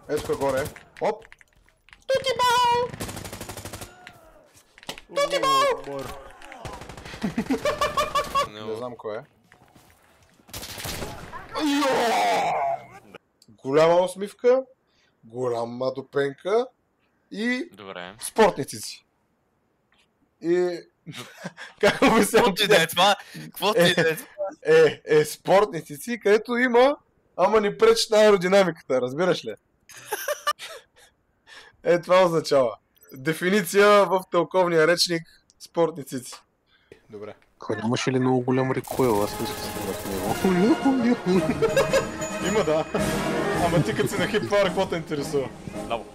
Ето кой горе. Оп! Тутибал! Тутибал! Не знам кой е. Голяма усмивка, голяма допенка и спортници. И... Как обяснявам? Какво ти да е това? Какво ти да е това? Спортници, където има, ама ни пречи на аеродинамиката, разбираш ли? Това означава. Дефиниция в тълковния речник спортници. Добре. Нямаше ли много голям рекойл? Аз мисля в него. Има, да. Ама ти като си на хип-пауър, какво те интересува? Лаво.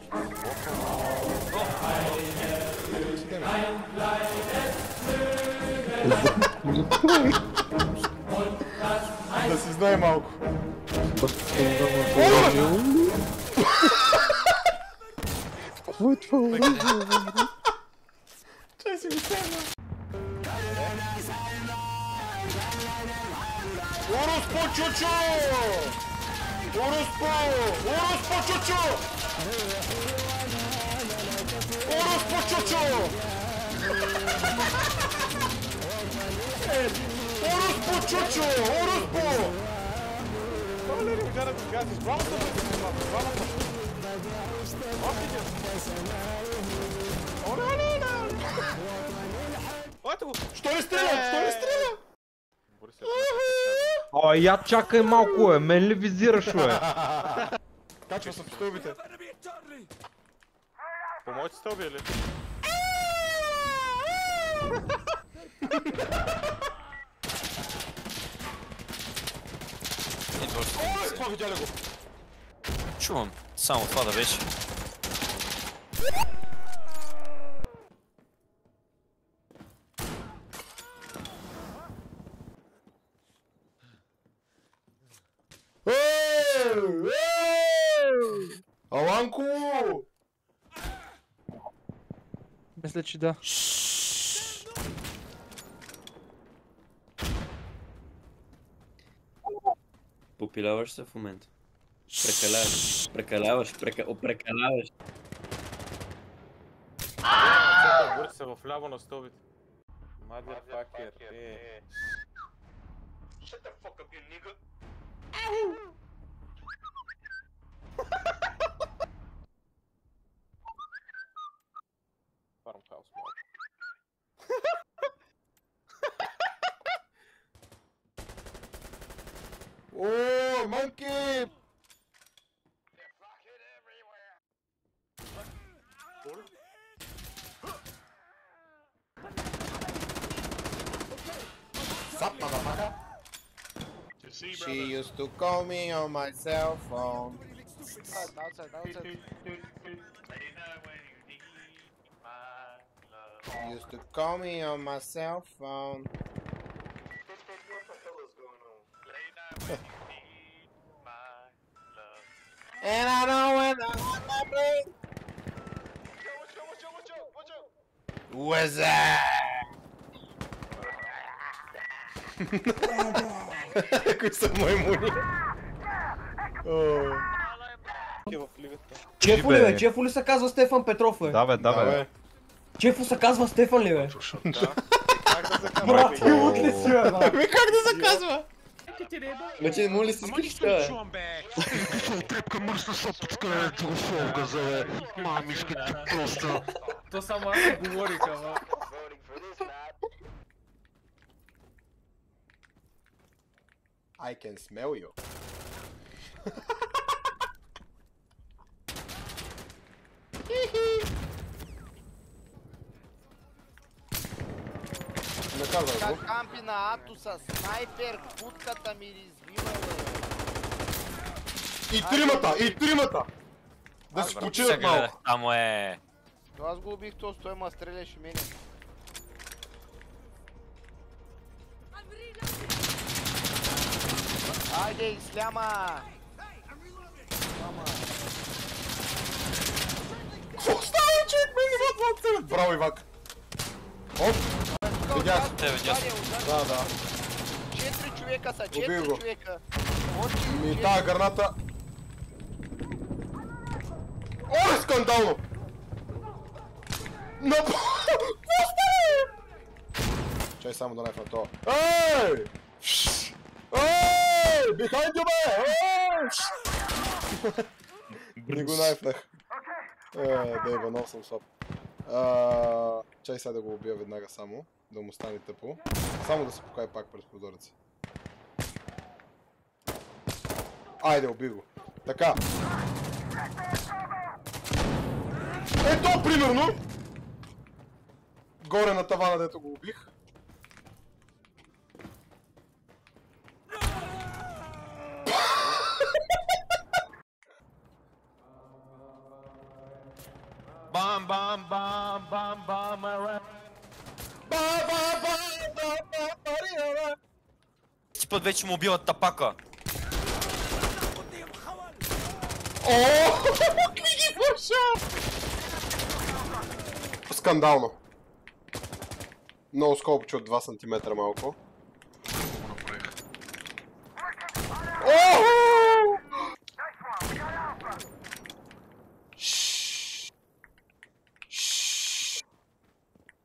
Да си знае малко. Какво е това? Чай си го седна. Урус по чучу! Урус по чучу! Урус по чучу! Урус по чучу! Урус по! Оле, не гара да газиш, двамата бъде, двамата. Оле! Ето го! Що не стреля? Я чакай малко, мен ли визираш, бе? Качва се по стълбите. По моите стълби или? Това видя ли го? Чувам, само това да беше. Аланко! Мисля, че да. Попиляваш се в момента. Прекаляваш. Бърти се в ляво на стълбите. Motherfucker, Shut the fuck up, you nigga! Farmhouse малко. О, monkey! Sup, motherfucker? She used to call me on my cell phone. Outside. She used to call me on my cell phone. And I know when I want my blink. What's that? Кои са маймуни? Чефо ли бе? Чефо ли се казва Стефан Петров, бе? Да бе. Чефо се казва Стефан ли бе? Брат, ти лут ли си бе, бе? Ами как да се казва? Вече моля си скриш, бе? Трепка мръсна сопочка е телефонка за мамишката просто. То само аз се говорих, ама. I can smell you. Не казвам го. Кампи на Атуса, снайпер, путката ми извива, бе. И тримата! Да си починат малко. Само е. Аз го убих, то той ма стреляше мене. Айде, исляма! Какво става, човек? Браво, Ивак! Оп! Видях. Да. 4 човека са, 4 човека. Ми тая граната... скандално! Чай само да найфна това. Ей! Ей! Behind you, бе! Не го найфнах. Дейва, много съм слаб. Чай сега да го убия веднага само, да му стане тъпо. Само да се покай пак през прозореца. Айде, уби го. Така. Ето, примерно! Горе на тавана, дето го убих. Бам, бам, бам, бам, бам, ара. Ти път вече му убиват тапака. Ооо! Ги върша! Скандално. Много сколпче от 2 см малко. Ооо!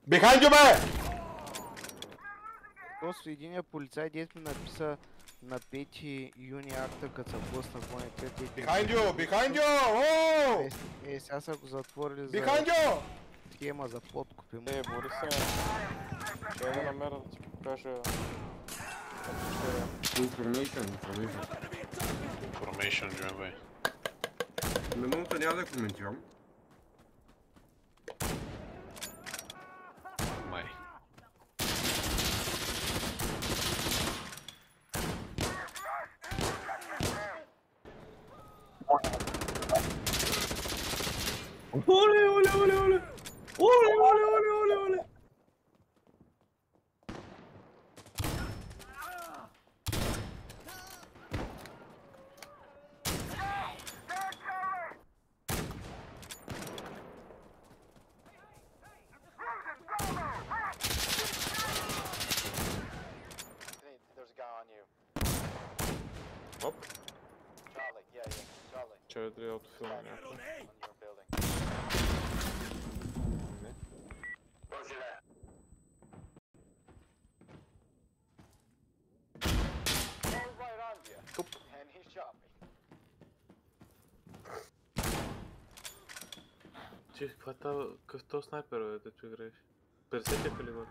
Behind you, бе! Просто единия полицай, дет ми написа на 5 юни акта, като са блъсна гоните. Behind you! Behind you! Сега са го затворили за Behind you! схема за подкупи. Бори се. Ще да намеря да ти покажа. Information, Джуембай. На момента няма да коментирам. Май. Оле, оле, оле, оле! Оле, оле, оле, оле, оле! Оп. Че трябва autofill някакво. Не. Туп. Ти, каква е какъв този снайпер, бе, дето играеш? 50 калибър.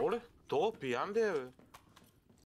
Оле, то пиян ли е, бе?